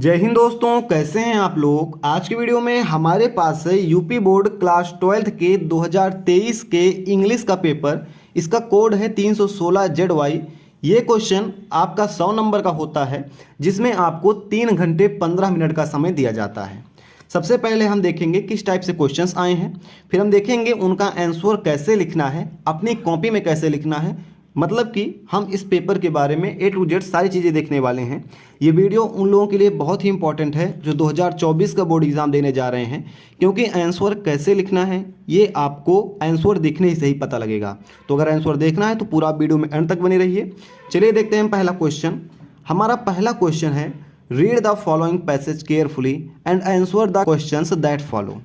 जय हिंद दोस्तों, कैसे हैं आप लोग। आज की वीडियो में हमारे पास है यूपी बोर्ड क्लास 12th के 2023 के इंग्लिश का पेपर। इसका कोड है 316ZY। ये क्वेश्चन आपका 100 नंबर का होता है, जिसमें आपको 3 घंटे 15 मिनट का समय दिया जाता है। सबसे पहले हम देखेंगे किस टाइप से क्वेश्चंस आए हैं, फिर हम देखेंगे उनका आंसर कैसे लिखना है, अपनी कॉपी में कैसे लिखना है। मतलब कि हम इस पेपर के बारे में A to Z सारी चीज़ें देखने वाले हैं। ये वीडियो उन लोगों के लिए बहुत ही इंपॉर्टेंट है जो 2024 का बोर्ड एग्ज़ाम देने जा रहे हैं, क्योंकि आंसर कैसे लिखना है ये आपको आंसर देखने ही से ही पता लगेगा। तो अगर आंसर देखना है तो पूरा वीडियो में अंत तक बने रहिए। चलिए देखते हैं पहला क्वेश्चन। हमारा पहला क्वेश्चन है, read the following passage carefully and answer the questions that follow.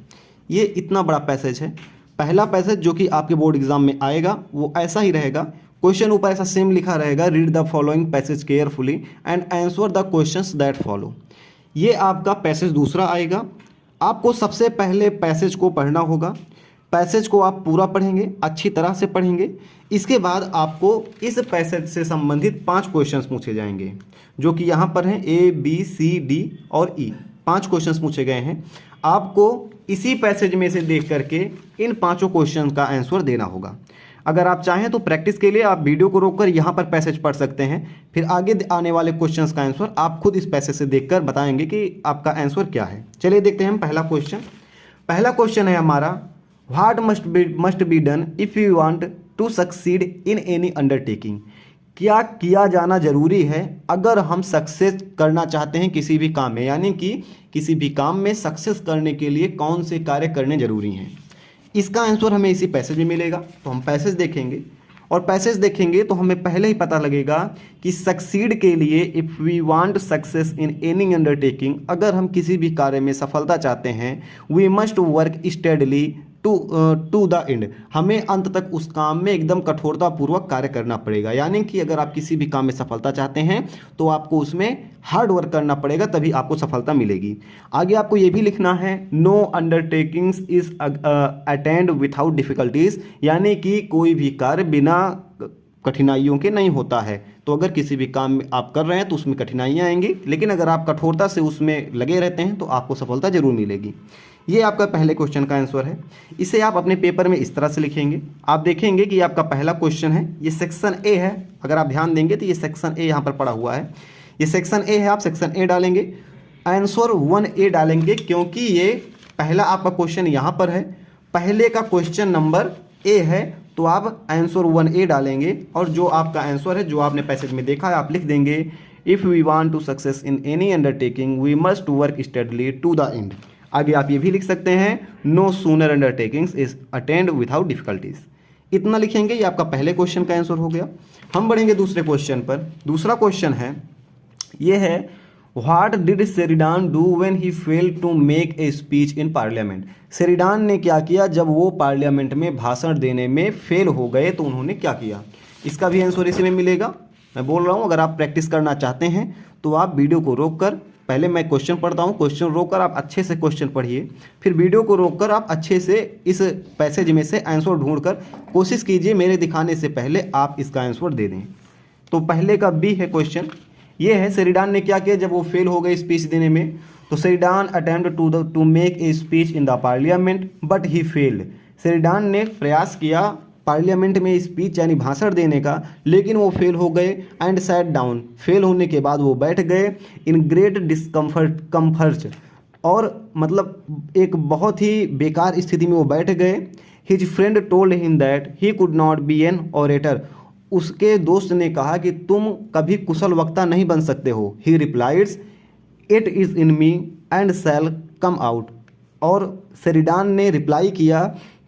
ये इतना बड़ा पैसेज है। पहला पैसेज जो कि आपके बोर्ड एग्जाम में आएगा वो ऐसा ही रहेगा। क्वेश्चन ऊपर ऐसा सेम लिखा रहेगा, read the following passage carefully and answer the questions that follow. ये आपका पैसेज दूसरा आएगा। आपको सबसे पहले पैसेज को पढ़ना होगा। पैसेज को आप पूरा पढ़ेंगे, अच्छी तरह से पढ़ेंगे। इसके बाद आपको इस पैसेज से संबंधित 5 क्वेश्चंस पूछे जाएंगे, जो कि यहाँ पर हैं A, B, C, D और E। 5 क्वेश्चंस पूछे गए हैं। आपको इसी पैसेज में से देख करके इन 5 क्वेश्चन का आंसर देना होगा। अगर आप चाहें तो प्रैक्टिस के लिए आप वीडियो को रोककर यहाँ पर पैसेज पढ़ सकते हैं, फिर आगे आने वाले क्वेश्चंस का आंसर आप खुद इस पैसेज से देखकर बताएंगे कि आपका आंसर क्या है। चलिए देखते हैं हम पहला क्वेश्चन। पहला क्वेश्चन है हमारा, what must be done if you want to succeed in any undertaking. क्या किया जाना जरूरी है अगर हम सक्सेस करना चाहते हैं किसी भी काम में, यानी कि किसी भी काम में सक्सेस करने के लिए कौन से कार्य करने जरूरी हैं। इसका आंसर हमें इसी पैसेज में मिलेगा। तो हम पैसेज देखेंगे, और पैसेज देखेंगे तो हमें पहले ही पता लगेगा कि सक्सीड के लिए, if we want success in any undertaking, अगर हम किसी भी कार्य में सफलता चाहते हैं, we must work steadily to the end. हमें अंत तक उस काम में एकदम कठोरतापूर्वक कार्य करना पड़ेगा। यानी कि अगर आप किसी भी काम में सफलता चाहते हैं तो आपको उसमें हार्ड वर्क करना पड़ेगा, तभी आपको सफलता मिलेगी। आगे आपको ये भी लिखना है, no undertakings is attained without difficulties, यानी कि कोई भी कार्य बिना कठिनाइयों के नहीं होता है। तो अगर किसी भी काम में आप कर रहे हैं तो उसमें कठिनाइयाँ आएंगी, लेकिन अगर आप कठोरता से उसमें लगे रहते हैं तो आपको सफलता जरूर मिलेगी। ये आपका पहले क्वेश्चन का आंसर है। इसे आप अपने पेपर में इस तरह से लिखेंगे। आप देखेंगे कि आपका पहला क्वेश्चन है, ये सेक्शन ए है। अगर आप ध्यान देंगे तो ये सेक्शन ए यहाँ पर पड़ा हुआ है। ये सेक्शन ए है, आप सेक्शन ए डालेंगे, आंसर 1A डालेंगे, क्योंकि ये पहला आपका क्वेश्चन यहाँ पर है। पहले का क्वेश्चन नंबर ए है, तो आप आंसर 1A डालेंगे, और जो आपका आंसर है जो आपने पैसेज में देखा है आप लिख देंगे, if we want to success in any undertaking we must work steadily to the end. आगे आप ये भी लिख सकते हैं, no sooner undertakings is attained without difficulties. इतना लिखेंगे, ये आपका पहले क्वेश्चन का आंसर हो गया। हम बढ़ेंगे दूसरे क्वेश्चन पर। दूसरा क्वेश्चन है, ये है, what did Sheridan do when he failed to make a speech in parliament. Sheridan ने क्या किया जब वो पार्लियामेंट में भाषण देने में फेल हो गए, तो उन्होंने क्या किया। इसका भी आंसर इसी में मिलेगा। मैं बोल रहा हूँ, अगर आप प्रैक्टिस करना चाहते हैं तो आप वीडियो को रोककर, पहले मैं क्वेश्चन पढ़ता हूँ, क्वेश्चन रोककर आप अच्छे से क्वेश्चन पढ़िए, फिर वीडियो को रोककर आप अच्छे से इस पैसेज में से आंसर ढूंढकर कोशिश कीजिए मेरे दिखाने से पहले आप इसका आंसर दे दें। तो पहले का बी है क्वेश्चन। ये है, शेरिडान ने क्या किया जब वो फेल हो गए स्पीच देने में। तो Sheridan attempt to make a speech in the parliament but he failed. Sheridan ने प्रयास किया पार्लियामेंट में स्पीच यानी भाषण देने का, लेकिन वो फेल हो गए। एंड सैट डाउन, फेल होने के बाद वो बैठ गए। इन ग्रेट डिस्कम्फर्ट, और मतलब एक बहुत ही बेकार स्थिति में वो बैठ गए। His friend told him that he could not be an orator. उसके दोस्त ने कहा कि तुम कभी कुशल वक्ता नहीं बन सकते हो। He replies, it is in me and shall come out. और शेरिडान ने रिप्लाई किया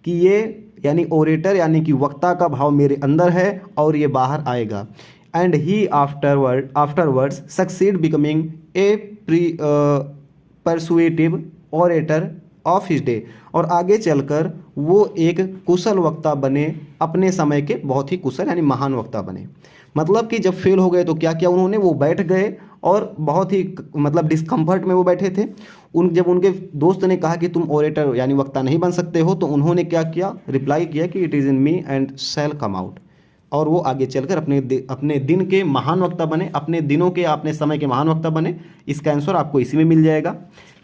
कि ये यानी ओरेटर यानी कि वक्ता का भाव मेरे अंदर है और ये बाहर आएगा। And he afterwards succeed becoming a persuasive orator of his day. और आगे चलकर वो एक कुशल वक्ता बने, अपने समय के बहुत ही कुशल यानी महान वक्ता बने। मतलब कि जब फेल हो गए तो क्या किया उन्होंने, वो बैठ गए और बहुत ही मतलब डिस्कम्फर्ट में वो बैठे थे। जब उनके दोस्त ने कहा कि तुम ओरेटर यानी वक्ता नहीं बन सकते हो, तो उन्होंने क्या किया, रिप्लाई किया कि it is in me and shall come out. और वो आगे चलकर अपने दिन के महान वक्ता बने, अपने दिनों के, अपने समय के महान वक्ता बने। इसका आंसर आपको इसी में मिल जाएगा।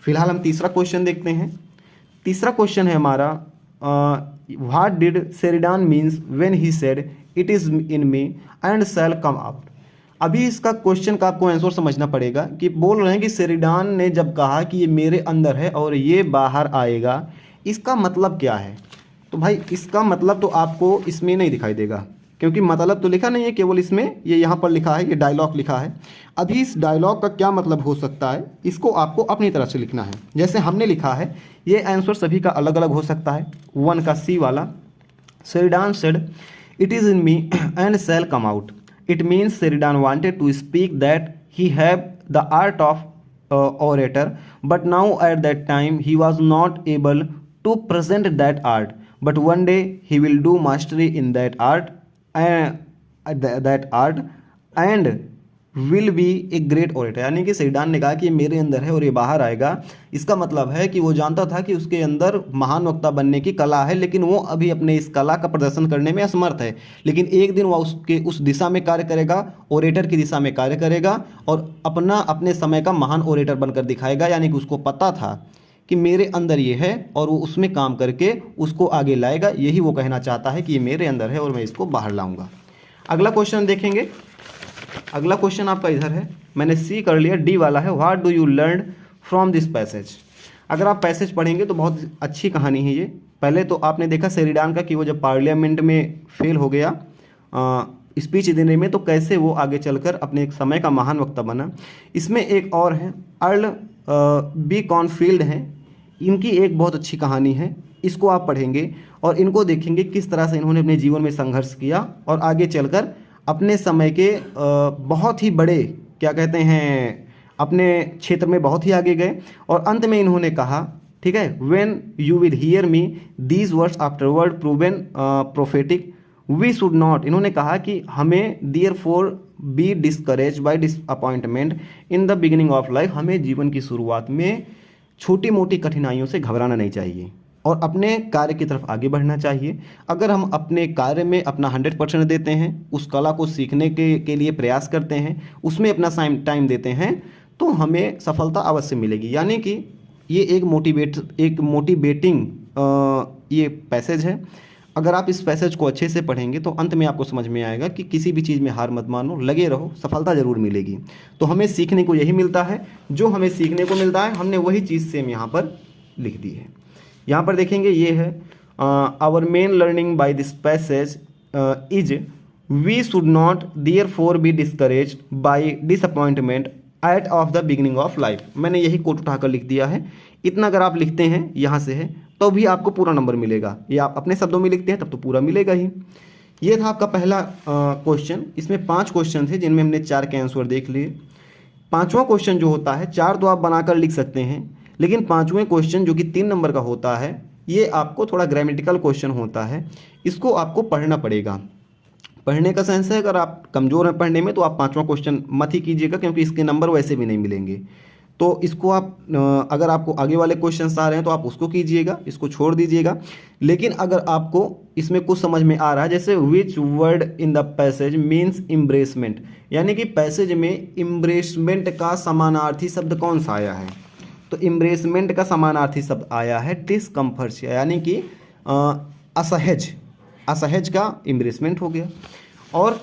फिलहाल हम तीसरा क्वेश्चन देखते हैं। तीसरा क्वेश्चन है हमारा, what did Sheridan means when he said it is in me and shall come out. अभी इसका क्वेश्चन का आपको आंसर समझना पड़ेगा कि बोल रहे हैं कि शेरिडान ने जब कहा कि ये मेरे अंदर है और ये बाहर आएगा, इसका मतलब क्या है। तो भाई इसका मतलब तो आपको इसमें नहीं दिखाई देगा, क्योंकि मतलब तो लिखा नहीं है, केवल इसमें ये यहाँ पर लिखा है, ये डायलॉग लिखा है। अभी इस डायलॉग का क्या मतलब हो सकता है, इसको आपको अपनी तरफ से लिखना है। जैसे हमने लिखा है, ये आंसर सभी का अलग अलग हो सकता है। 1 का सी वाला, Sheridan said it is in me and shall come out. It means Sheridan wanted to speak that he have the art of orator, but now at that time he was not able to present that art, but one day he will do mastery in that art and will be a great orator. यानी कि शेरिडान ने कहा कि ये मेरे अंदर है और ये बाहर आएगा। इसका मतलब है कि वो जानता था कि उसके अंदर महान वक्ता बनने की कला है, लेकिन वो अभी अपने इस कला का प्रदर्शन करने में असमर्थ है। लेकिन एक दिन वह उस दिशा में कार्य करेगा, ओरेटर की दिशा में कार्य करेगा और अपने समय का महान ओरेटर बनकर दिखाएगा। यानी कि उसको पता था कि मेरे अंदर ये है और वो उसमें काम करके उसको आगे लाएगा। यही वो कहना चाहता है कि ये मेरे अंदर है और मैं इसको बाहर लाऊंगा। अगला क्वेश्चन देखेंगे। अगला क्वेश्चन आपका इधर है, मैंने सी कर लिया, डी वाला है, what do you learn from this passage. अगर आप पैसेज पढ़ेंगे तो बहुत अच्छी कहानी है ये। पहले तो आपने देखा शेरिडान का कि वो जब पार्लियामेंट में फेल हो गया स्पीच देने में, तो कैसे वो आगे चलकर अपने एक समय का महान वक्ता बना। इसमें एक और है, अर्ल बी कॉनफील्ड हैं, इनकी एक बहुत अच्छी कहानी है। इसको आप पढ़ेंगे और इनको देखेंगे किस तरह से इन्होंने अपने जीवन में संघर्ष किया और आगे चलकर अपने समय के बहुत ही बड़े, क्या कहते हैं, अपने क्षेत्र में बहुत ही आगे गए। और अंत में इन्होंने कहा, ठीक है, when you will hear me these words afterward proven prophetic we should not. इन्होंने कहा कि हमें therefore be discourage by disappointment in the beginning of life. हमें जीवन की शुरुआत में छोटी मोटी कठिनाइयों से घबराना नहीं चाहिए और अपने कार्य की तरफ आगे बढ़ना चाहिए। अगर हम अपने कार्य में अपना 100% देते हैं, उस कला को सीखने के लिए प्रयास करते हैं, उसमें अपना टाइम देते हैं, तो हमें सफलता अवश्य मिलेगी। यानी कि ये एक मोटिवेटिंग ये पैसेज है। अगर आप इस पैसेज को अच्छे से पढ़ेंगे तो अंत में आपको समझ में आएगा कि किसी भी चीज़ में हार मत मानो, लगे रहो, सफलता ज़रूर मिलेगी। तो हमें सीखने को यही मिलता है, जो हमें सीखने को मिलता है हमने वही चीज़ सेम यहाँ पर लिख दी है। यहाँ पर देखेंगे, ये है our main learning by this passage is we should not therefore be discouraged by disappointment at of the beginning of life. मैंने यही कोट उठाकर लिख दिया है। इतना अगर आप लिखते हैं यहाँ से है तो भी आपको पूरा नंबर मिलेगा। ये आप अपने शब्दों में लिखते हैं तब तो पूरा मिलेगा ही। ये था आपका पहला क्वेश्चन। इसमें 5 क्वेश्चन थे जिनमें हमने 4 के आंसर देख लिए। 5वां क्वेश्चन जो होता है, 4 तो आप बनाकर लिख सकते हैं, लेकिन 5वें क्वेश्चन जो कि 3 नंबर का होता है, ये आपको थोड़ा ग्रामेटिकल क्वेश्चन होता है। इसको आपको पढ़ना पड़ेगा। पढ़ने का सेंस है, अगर आप कमज़ोर हैं पढ़ने में तो आप 5वां क्वेश्चन मत ही कीजिएगा, क्योंकि इसके नंबर वैसे भी नहीं मिलेंगे। तो इसको आप अगर आपको आगे वाले क्वेश्चन आ रहे हैं तो आप उसको कीजिएगा, इसको छोड़ दीजिएगा। लेकिन अगर आपको इसमें कुछ समझ में आ रहा है, जैसे which word in the passage means embarrassment, यानी कि पैसेज में इम्ब्रेसमेंट का समानार्थी शब्द कौन सा आया है, तो इम्ब्रेसमेंट का समानार्थी शब्द आया है डिस्कम्फर्ट, यानी कि असहज। असहज का इम्ब्रेसमेंट हो गया। और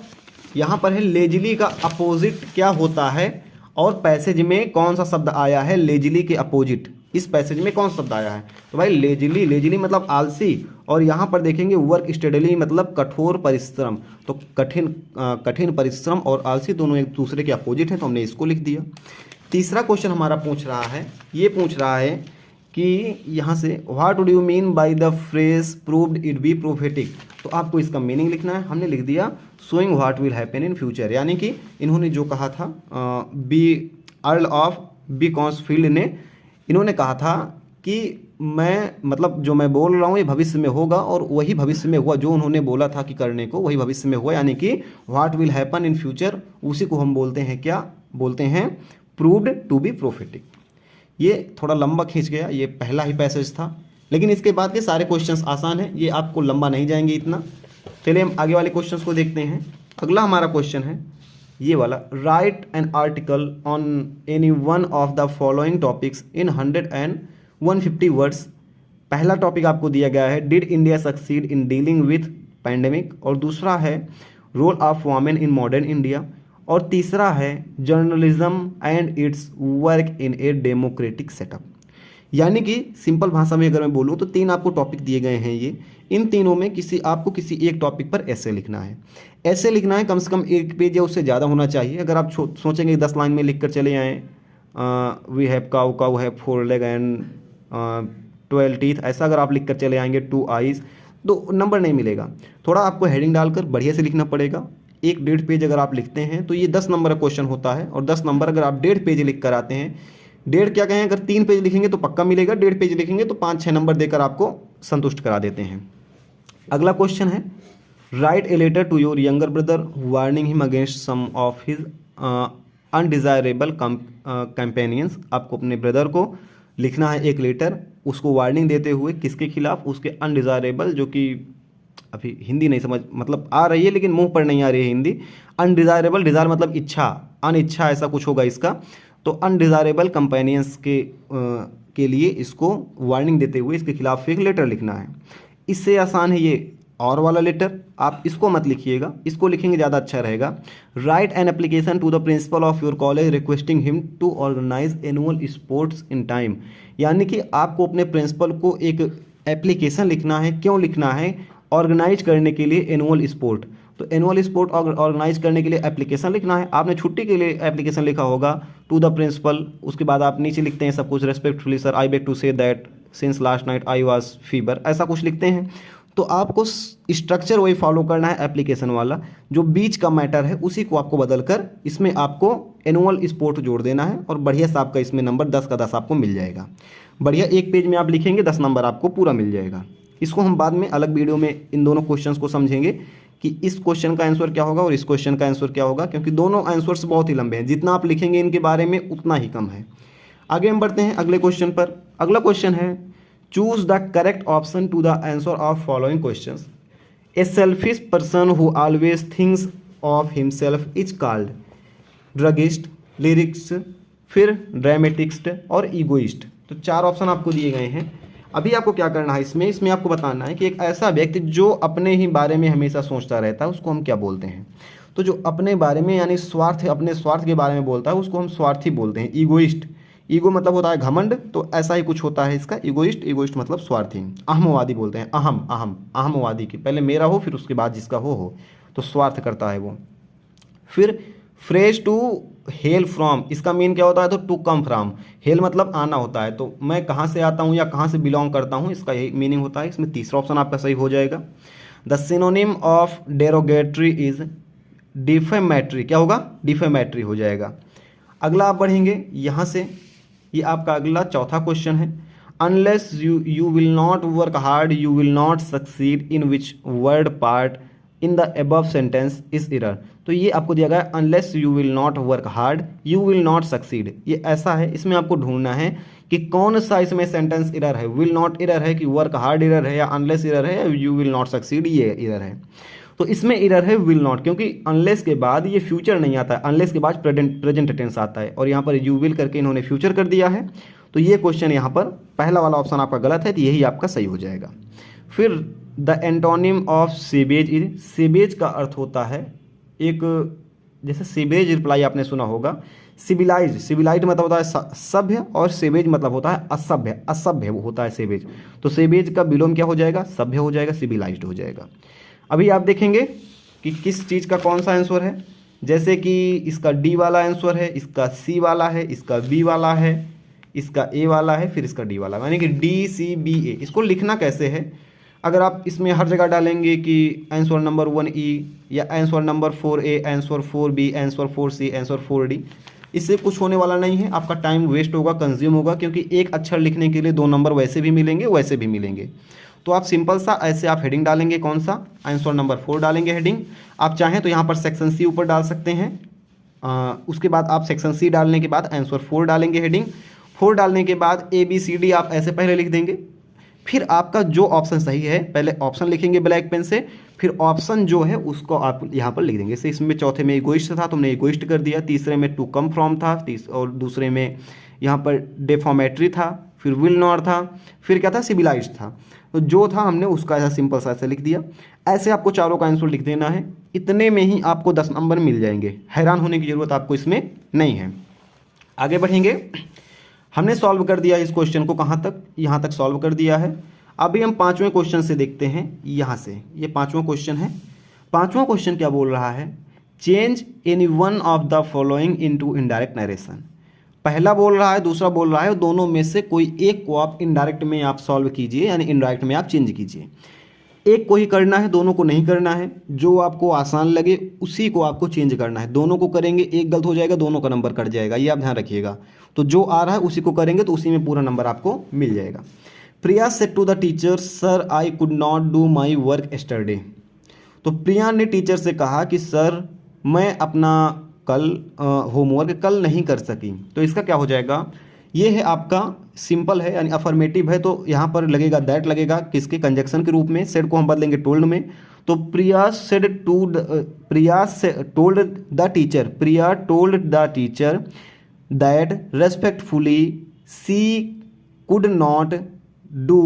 यहाँ पर है लेजली का अपोजिट क्या होता है, और पैसेज में कौन सा शब्द आया है लेजली के अपोजिट, इस पैसेज में कौन सा शब्द आया है। तो भाई लेजली मतलब आलसी, और यहाँ पर देखेंगे वर्क स्टडीली मतलब कठोर परिश्रम। तो कठिन परिश्रम और आलसी दोनों एक दूसरे के अपोजिट हैं, तो हमने इसको लिख दिया। तीसरा क्वेश्चन हमारा पूछ रहा है, ये पूछ रहा है कि यहाँ से what do you mean by the phrase proved it be prophetic. तो आपको इसका मीनिंग लिखना है। हमने लिख दिया showing what will happen in future, यानी कि इन्होंने जो कहा था बी अर्ल ऑफ बी कॉन्सफील्ड ने, इन्होंने कहा था कि मैं मतलब जो मैं बोल रहा हूँ ये भविष्य में होगा, और वही भविष्य में हुआ। जो उन्होंने बोला था कि करने को वही भविष्य में हुआ, यानी कि what will happen in future, उसी को हम बोलते हैं, क्या बोलते हैं, प्रूव्ड टू बी प्रोफेटिक। ये थोड़ा लंबा खींच गया, ये पहला ही पैसेज था, लेकिन इसके बाद के सारे क्वेश्चंस आसान हैं, ये आपको लंबा नहीं जाएंगे इतना। चलिए हम आगे वाले क्वेश्चन को देखते हैं। अगला हमारा क्वेश्चन है ये वाला, write an article on any one of the following topics in 100 and 150 words. पहला टॉपिक आपको दिया गया है did India succeed in dealing with pandemic, और दूसरा है role of women in modern India, और तीसरा है journalism and its work in a democratic setup. यानी कि सिंपल भाषा में अगर मैं बोलूँ तो 3 आपको टॉपिक दिए गए हैं ये, इन तीनों में आपको किसी एक टॉपिक पर ऐसे लिखना है। ऐसे लिखना है कम से कम 1 पेज या उससे ज़्यादा होना चाहिए। अगर आप सोचेंगे 10 लाइन में लिख कर चले आएँ we have cow, cow have 4 leg and 12 teeth, ऐसा अगर आप लिख कर चले आएंगे 2 आईज, तो नंबर नहीं मिलेगा। थोड़ा आपको हेडिंग डालकर बढ़िया से लिखना पड़ेगा। 1-1.5 पेज अगर आप लिखते हैं तो ये 10 नंबर का क्वेश्चन होता है, और 10 नंबर अगर आप 1.5 पेज लिख कर आते हैं, 1.5 क्या कहें, अगर 3 पेज लिखेंगे तो पक्का मिलेगा, 1.5 पेज लिखेंगे तो 5-6 नंबर देकर आपको संतुष्ट करा देते हैं। अगला क्वेश्चन है write a letter to your younger brother warning him against some of his undesirable companions. आपको अपने ब्रदर को लिखना है एक लेटर, उसको वार्निंग देते हुए, किसके खिलाफ, उसके अनडिजायरेबल, जो कि अभी हिंदी नहीं समझ मतलब आ रही है लेकिन मुंह पर नहीं आ रही है हिंदी। अनडिजायरेबल, डिजायर मतलब इच्छा, अनिच्छा ऐसा कुछ होगा इसका, तो अनडिजायरेबल कंपेनियंस के लिए इसको वार्निंग देते हुए इसके खिलाफ एक लेटर लिखना है। इससे आसान है ये और वाला लेटर, आप इसको मत लिखिएगा, इसको लिखेंगे ज़्यादा अच्छा रहेगा। Write an application to the principal of your college requesting him to organise annual sports in time. यानी कि आपको अपने प्रिंसिपल को एक एप्लीकेशन लिखना है। क्यों लिखना है? ऑर्गेनाइज करने के लिए एनुअल स्पोर्ट। तो एनुअल स्पोर्ट ऑर्गेनाइज करने के लिए एप्लीकेशन लिखना है। आपने छुट्टी के लिए एप्लीकेशन लिखा होगा टू द प्रिंसिपल, उसके बाद आप नीचे लिखते हैं सब कुछ, respectfully sir I beg to say that since last night I was fever, ऐसा कुछ लिखते हैं। तो आपको स्ट्रक्चर वही फॉलो करना है एप्लीकेशन वाला, जो बीच का मैटर है उसी को आपको बदल कर इसमें आपको एनुअल स्पोर्ट जोड़ देना है, और बढ़िया सा आपका इसमें नंबर 10 का 10 आपको मिल जाएगा। बढ़िया 1 पेज में आप लिखेंगे 10 नंबर आपको पूरा मिल जाएगा। इसको हम बाद में अलग वीडियो में इन दोनों क्वेश्चंस को समझेंगे कि इस क्वेश्चन का आंसर क्या होगा और इस क्वेश्चन का आंसर क्या होगा, क्योंकि दोनों आंसर्स बहुत ही लंबे हैं, जितना आप लिखेंगे इनके बारे में उतना ही कम है। आगे हम बढ़ते हैं अगले क्वेश्चन पर। अगला क्वेश्चन है choose the correct option to the answer of following questions. A selfish person who always thinks of himself is called druggist, lyrics, फिर ड्रामेटिक्स्ट और ईगोइस्ट। तो 4 ऑप्शन आपको दिए गए हैं। अभी आपको क्या करना है इसमें आपको बताना है कि एक ऐसा व्यक्ति जो अपने ही बारे में हमेशा सोचता रहता है उसको हम क्या बोलते हैं। तो जो अपने बारे में यानी स्वार्थ, अपने स्वार्थ के बारे में बोलता है उसको हम स्वार्थी बोलते हैं, ईगोइस्ट। ईगो मतलब होता है घमंड, तो ऐसा ही कुछ होता है इसका ईगोइस्ट। ईगोइस्ट मतलब स्वार्थी। अहमवादी बोलते हैं, अहमवादी की पहले मेरा हो फिर उसके बाद जिसका हो, तो स्वार्थ करता है वो। फिर फ्रेज टू हेल फ्रॉम, इसका मीन क्या होता है? तो टू कम फ्रॉम। हेल मतलब आना होता है, तो मैं कहाँ से आता हूँ या कहाँ से बिलोंग करता हूँ, इसका यही मीनिंग होता है। इसमें तीसरा ऑप्शन आपका सही हो जाएगा। The synonym of derogatory is defamatory, क्या होगा? डिफेमेटरी हो जाएगा। अगला आप बढ़ेंगे यहाँ से, ये आपका अगला चौथा क्वेश्चन है। Unless you will not work hard you will not succeed in which word part in the above sentence is error. तो ये आपको दिया गया है unless you will not work hard you will not succeed, ये ऐसा है। इसमें आपको ढूंढना है कि कौन सा इसमें सेंटेंस एरर है। विल नॉट एरर है कि वर्क हार्ड एरर है, या अनलेस एरर है, या यू विल नॉट सक्सीड ये एरर है। तो इसमें एरर है विल नॉट, क्योंकि अनलेस के बाद ये फ्यूचर नहीं आता है, अनलेस के बाद प्रेजेंट टेंस आता है, और यहाँ पर यू विल करके इन्होंने फ्यूचर कर दिया है। तो ये क्वेश्चन यहाँ पर पहला वाला ऑप्शन आपका गलत है, तो यही आपका सही हो जाएगा। फिर the antonym of sewage is, sewage का अर्थ होता है एक, जैसे सीवेज रिप्लाई आपने सुना होगा, सिविलाइज, सिविलाइज मतलब होता है सभ्य, और सेवेज मतलब होता है असभ्य, असभ्य होता है सेवेज। तो सेवेज का विलोम क्या हो जाएगा? सभ्य हो जाएगा, सिविलाइज्ड हो जाएगा। अभी आप देखेंगे कि किस चीज़ का कौन सा आंसर है। जैसे कि इसका डी वाला आंसर है, इसका सी वाला है, इसका बी वाला है, इसका ए वाला है, फिर इसका डी वाला, यानी कि डी सी बी ए। इसको लिखना कैसे है? अगर आप इसमें हर जगह डालेंगे कि आंसर नंबर 1E या answer number 4A, answer 4B, answer 4C, answer 4D, इससे कुछ होने वाला नहीं है। आपका टाइम वेस्ट होगा, कंज्यूम होगा, क्योंकि एक अक्षर लिखने के लिए 2 नंबर वैसे भी मिलेंगे वैसे भी मिलेंगे। तो आप सिंपल सा ऐसे आप हेडिंग डालेंगे, कौन सा? आंसर नंबर 4 डालेंगे हेडिंग। आप चाहें तो यहाँ पर सेक्शन सी ऊपर डाल सकते हैं। उसके बाद आप सेक्शन सी डालने के बाद आंसर 4 डालेंगे हेडिंग। 4 डालने के बाद ABCD आप ऐसे पहले लिख देंगे। फिर आपका जो ऑप्शन सही है, पहले ऑप्शन लिखेंगे ब्लैक पेन से, फिर ऑप्शन जो है उसको आप यहाँ पर लिख देंगे। जैसे इसमें चौथे में इगोइस्ट था तो हमने इगोइस्ट कर दिया, तीसरे में टू कम फ्रॉम था, और दूसरे में यहाँ पर डेफॉमेट्री था, फिर विल नॉट था, फिर क्या था, सिविलाइज्ड था। तो जो था हमने उसका ऐसा सिंपल सा ऐसे लिख दिया। ऐसे आपको चारों का आंसर लिख देना है, इतने में ही आपको 10 नंबर मिल जाएंगे। हैरान होने की ज़रूरत आपको इसमें नहीं है। आगे बढ़ेंगे। हमने सॉल्व कर दिया इस क्वेश्चन को, कहाँ तक, यहाँ तक सॉल्व कर दिया है। अभी हम 5वें क्वेश्चन से देखते हैं। यहाँ से ये 5वां क्वेश्चन है। 5वां क्वेश्चन क्या बोल रहा है, change any one of the following into indirect narration. पहला बोल रहा है, दूसरा बोल रहा है, दोनों में से कोई एक को आप इनडायरेक्ट में आप सॉल्व कीजिए, यानी इनडायरेक्ट में आप चेंज कीजिए। एक को ही करना है, दोनों को नहीं करना है। जो आपको आसान लगे उसी को आपको चेंज करना है। दोनों को करेंगे एक गलत हो जाएगा, दोनों का नंबर कट जाएगा, ये आप ध्यान रखिएगा। तो जो आ रहा है उसी को करेंगे तो उसी में पूरा नंबर आपको मिल जाएगा। Priya said to the teacher, sir I could not do my work yesterday. तो प्रिया ने टीचर से कहा कि सर मैं अपना कल होमवर्क कल नहीं कर सकी। तो इसका क्या हो जाएगा, ये है आपका सिंपल है, यानी अफर्मेटिव है, तो यहाँ पर लगेगा दैट, लगेगा किसके, कंजक्शन के रूप में। सेड को हम बदलेंगे टोल्ड में। तो Priya told the teacher, Priya told the teacher that respectfully she could not do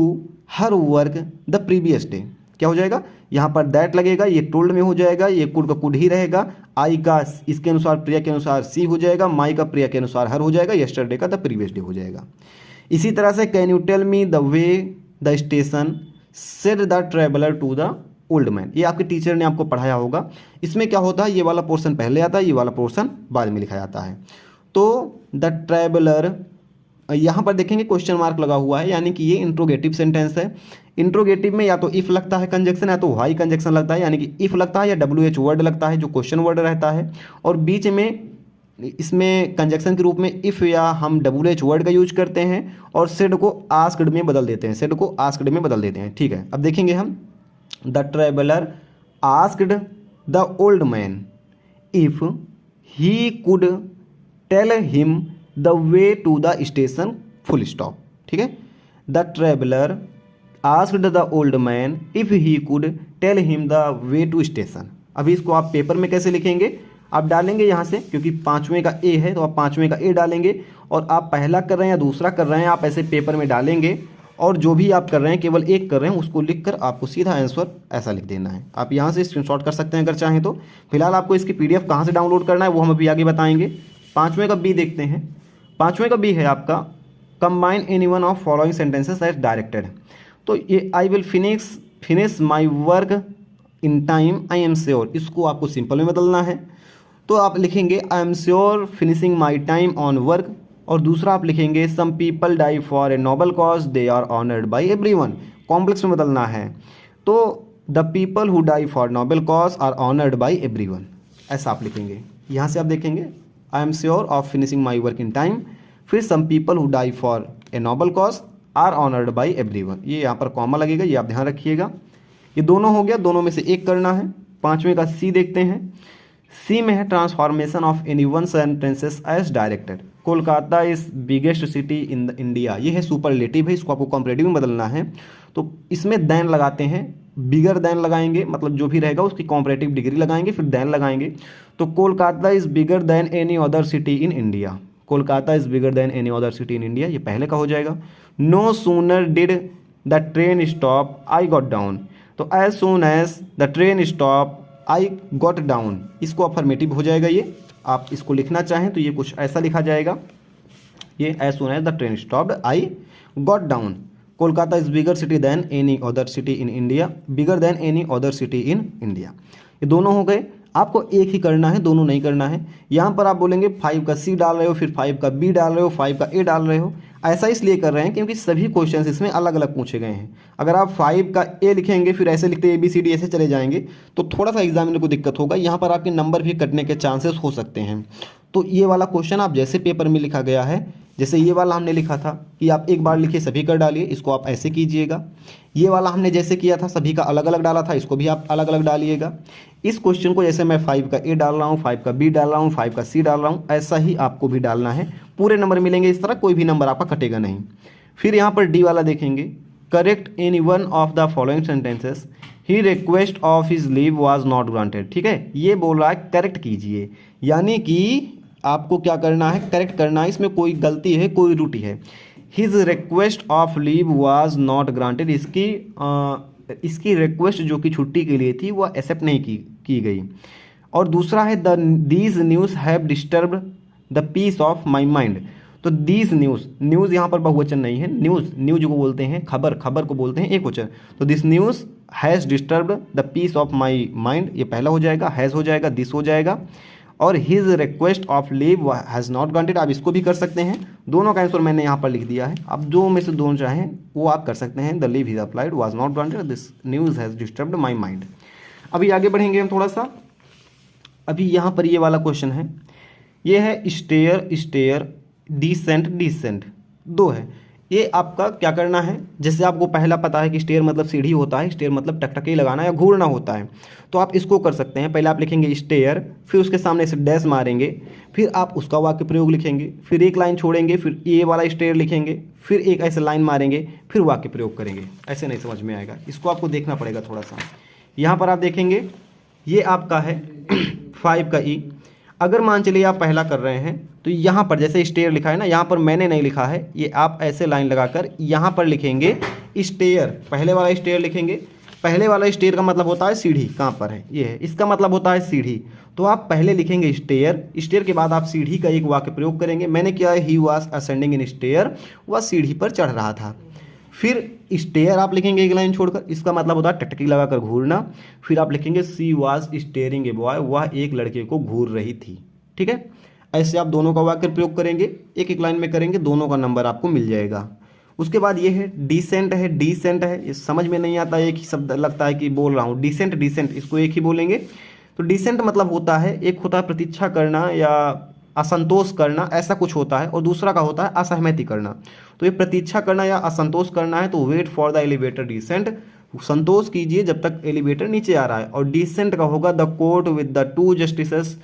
her work the previous day. क्या हो जाएगा, यहाँ पर दैट लगेगा, ये टोल्ड में हो जाएगा, ये कुड का कुड ही रहेगा, आई का इसके अनुसार प्रिया के अनुसार सी हो जाएगा, माई का प्रिया के अनुसार हर हो जाएगा, यस्टरडे का द प्रीवियस डे हो जाएगा। इसी तरह से can you tell me the way the station said the traveller to the old man. ये आपके टीचर ने आपको पढ़ाया होगा। इसमें क्या होता है, ये वाला पोर्शन पहले आता है, ये वाला पोर्शन बाद में लिखा जाता है। तो द ट्रेवलर, यहाँ पर देखेंगे क्वेश्चन मार्क लगा हुआ है, यानी कि ये इंट्रोगेटिव सेंटेंस है। इंट्रोगेटिव में या तो इफ लगता है कंजक्शन, या तो वाई कंजक्शन लगता है, यानी कि इफ लगता है या WH वर्ड लगता है जो क्वेश्चन वर्ड रहता है, और बीच में इसमें कंजक्शन के रूप में इफ या हम WH वर्ड का यूज करते हैं, और सेड को आस्क्ड में बदल देते हैं, सेड को आस्क्ड में बदल देते हैं। ठीक है, अब देखेंगे हम। The traveller asked the old man if he could tell him the way to the station, full stop. ठीक है, the traveller asked the old man if he could tell him the way to station. अभी इसको आप paper में कैसे लिखेंगे, आप डालेंगे यहाँ से, क्योंकि 5वें का ए है तो आप 5वें का ए डालेंगे, और आप पहला कर रहे हैं या दूसरा कर रहे हैं आप ऐसे पेपर में डालेंगे, और जो भी आप कर रहे हैं केवल एक कर रहे हैं उसको लिखकर आपको सीधा आंसर ऐसा लिख देना है। आप यहाँ से स्क्रीनशॉट कर सकते हैं अगर चाहें तो। फिलहाल आपको इसकी PDF कहाँ से डाउनलोड करना है वो हम अभी आगे बताएंगे। 5वें का बी देखते हैं। 5वें का बी है आपका combine any one of following sentences as directed. तो ये I will finish my work in time I am sure, इसको आपको सिंपल में बदलना है। तो आप लिखेंगे I am sure finishing my time on work, और दूसरा आप लिखेंगे some people die for a noble cause they are honoured by everyone, complex में बदलना है। तो the people who die for noble cause are honoured by everyone, ऐसा आप लिखेंगे। यहाँ से आप देखेंगे I am sure of finishing my work in time, फिर some people who die for a noble cause are honoured by everyone, ये यहाँ पर कॉमा लगेगा, ये आप ध्यान रखिएगा। ये दोनों हो गया, दोनों में से एक करना है। 5वें का सी देखते हैं। सी में है transformation of any one sentences as directed. Kolkata is biggest city in the India, ये है सुपरलेटिव है, इसको आपको कॉम्परेटिव में बदलना है। तो इसमें दैन लगाते हैं, बिगर दैन लगाएंगे, मतलब जो भी रहेगा उसकी कॉम्परेटिव डिग्री लगाएंगे, फिर दैन लगाएंगे। तो Kolkata is bigger than any other city in India, Kolkata is bigger than any other city in India, ये पहले का हो जाएगा। No sooner did the train stop I got down, तो as soon as the train stop I got down, इसको affirmative हो जाएगा। ये आप इसको लिखना चाहें तो ये कुछ ऐसा लिखा जाएगा, ये as soon as the train stopped I got down. Kolkata is bigger city than any other city in India, bigger than any other city in India. ये दोनों हो गए। आपको एक ही करना है, दोनों नहीं करना है। यहाँ पर आप बोलेंगे 5 का सी डाल रहे हो, फिर 5 का बी डाल रहे हो, 5 का ए डाल रहे हो। ऐसा इसलिए कर रहे हैं क्योंकि सभी क्वेश्चंस इसमें अलग अलग पूछे गए हैं। अगर आप 5 का ए लिखेंगे फिर ऐसे लिखते ABCD ऐसे चले जाएंगे तो थोड़ा सा एग्जामिनर को दिक्कत होगा, यहाँ पर आपके नंबर भी कटने के चांसेस हो सकते हैं। तो ये वाला क्वेश्चन आप जैसे पेपर में लिखा गया है, जैसे ये वाला हमने लिखा था कि आप एक बार लिखिए सभी कर डालिए, इसको आप ऐसे कीजिएगा। ये वाला हमने जैसे किया था सभी का अलग अलग डाला था, इसको भी आप अलग अलग डालिएगा। इस क्वेश्चन को जैसे मैं 5 का ए डाल रहा हूँ, 5 का बी डाल रहा हूँ, 5 का सी डाल रहा हूँ, ऐसा ही आपको भी डालना है। पूरे नंबर मिलेंगे इस तरह, कोई भी नंबर आपका कटेगा नहीं। फिर यहाँ पर डी वाला देखेंगे, correct any one of the following sentences, he request of his leave was not granted. ठीक है, ये बोल रहा है करेक्ट कीजिए, यानी कि आपको क्या करना है, करेक्ट करना है, इसमें कोई गलती है, कोई त्रुटि है। His request of leave was not granted, इसकी रिक्वेस्ट जो कि छुट्टी के लिए थी वह एक्सेप्ट नहीं की गई। और दूसरा है these news have disturb the peace of my mind. तो दीज न्यूज़ यहाँ पर बहुवचन नहीं है, न्यूज़ को बोलते हैं खबर को बोलते हैं एक वचन। तो this news has disturb the peace of my mind, ये पहला हो जाएगा, हैज़ हो जाएगा, दिस हो जाएगा। और his request of leave has not granted, आप इसको भी कर सकते हैं। दोनों का आंसर मैंने यहाँ पर लिख दिया है, अब जो में से दोनों चाहें वो आप कर सकते हैं। The leave his applied was not granted, this news has disturbed my mind. अभी आगे बढ़ेंगे हम थोड़ा सा। अभी यहाँ पर ये वाला क्वेश्चन है, ये है स्टेयर डिसेंट, दो है। ये आपका क्या करना है, जैसे आपको पहला पता है कि स्टेयर मतलब सीढ़ी होता है, स्टेयर मतलब टकटकी लगाना या घूरना होता है, तो आप इसको कर सकते हैं। पहले आप लिखेंगे स्टेयर, फिर उसके सामने से डैश मारेंगे, फिर आप उसका वाक्य प्रयोग लिखेंगे, फिर एक लाइन छोड़ेंगे, फिर ये वाला स्टेयर लिखेंगे, फिर एक ऐसे लाइन मारेंगे, फिर वाक्य प्रयोग करेंगे। ऐसे नहीं समझ में आएगा, इसको आपको देखना पड़ेगा थोड़ा सा। यहाँ पर आप देखेंगे ये आपका है 5 का ई। अगर मान चलिए आप पहला कर रहे हैं तो यहाँ पर जैसे स्टेयर लिखा है ना, यहाँ पर मैंने नहीं लिखा है, ये आप ऐसे लाइन लगाकर यहाँ पर लिखेंगे स्टेयर, पहले वाला स्टेयर लिखेंगे। पहले वाला स्टेयर का मतलब होता है सीढ़ी, कहाँ पर है, ये है, इसका मतलब होता है सीढ़ी। तो आप पहले लिखेंगे स्टेयर के बाद आप सीढ़ी का एक वाक्य प्रयोग करेंगे। मैंने क्या है, he was ascending in stair, वह सीढ़ी पर चढ़ रहा था। फिर स्टेयर आप लिखेंगे एक लाइन छोड़कर, इसका मतलब होता है टकटकी लगाकर घूरना। फिर आप लिखेंगे she was steering a boy, वह एक लड़के को घूर रही थी। ठीक है, ऐसे आप दोनों का वाक्य प्रयोग करेंगे, एक एक लाइन में करेंगे, दोनों का नंबर आपको मिल जाएगा। उसके बाद ये है डिसेंट है, ये समझ में नहीं आता, एक ही शब्द लगता है कि बोल रहा हूँ। डिसेंट, इसको एक ही बोलेंगे। तो डिसेंट मतलब होता है, एक होता है प्रतीक्षा करना या असंतोष करना, ऐसा कुछ होता है, और दूसरा का होता है असहमति करना। तो ये प्रतीक्षा करना या असंतोष करना है, तो wait for the elevator descent, संतोष कीजिए जब तक एलिवेटर नीचे आ रहा है। और डिसेंट का होगा the court with the 2 justices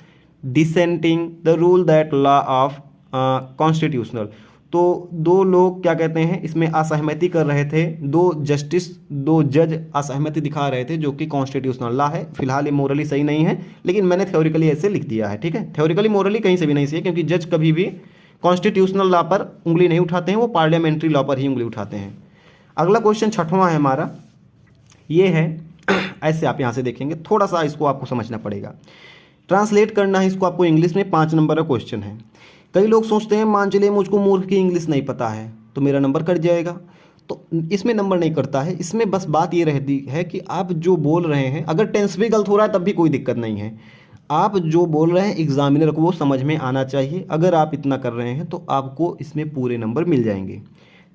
dissenting the rule that law of constitutional. तो 2 लोग क्या कहते हैं, इसमें असहमति कर रहे थे, 2 जज असहमति दिखा रहे थे, जो कि कॉन्स्टिट्यूशनल लॉ है। फिलहाल ये मोरली सही नहीं है, लेकिन मैंने थ्योरिकली ऐसे लिख दिया है। ठीक है, थ्योरिकली मोरली कहीं से भी नहीं सही है, क्योंकि जज कभी भी कॉन्स्टिट्यूशनल लॉ पर उंगली नहीं उठाते हैं, वो पार्लियामेंट्री लॉ पर ही उंगली उठाते हैं। अगला क्वेश्चन 6वां है हमारा, ये है ऐसे आप यहाँ से देखेंगे, थोड़ा सा इसको आपको समझना पड़ेगा, ट्रांसलेट करना है इसको आपको इंग्लिश में। 5 नंबर का क्वेश्चन है। कई लोग सोचते हैं मान चलिए मुझको मूर्ख की इंग्लिश नहीं पता है तो मेरा नंबर कट जाएगा, तो इसमें नंबर नहीं करता है। इसमें बस बात ये रहती है कि आप जो बोल रहे हैं, अगर टेंस भी गलत हो रहा है तब भी कोई दिक्कत नहीं है, आप जो बोल रहे हैं एग्जामिनर को वो समझ में आना चाहिए। अगर आप इतना कर रहे हैं तो आपको इसमें पूरे नंबर मिल जाएंगे।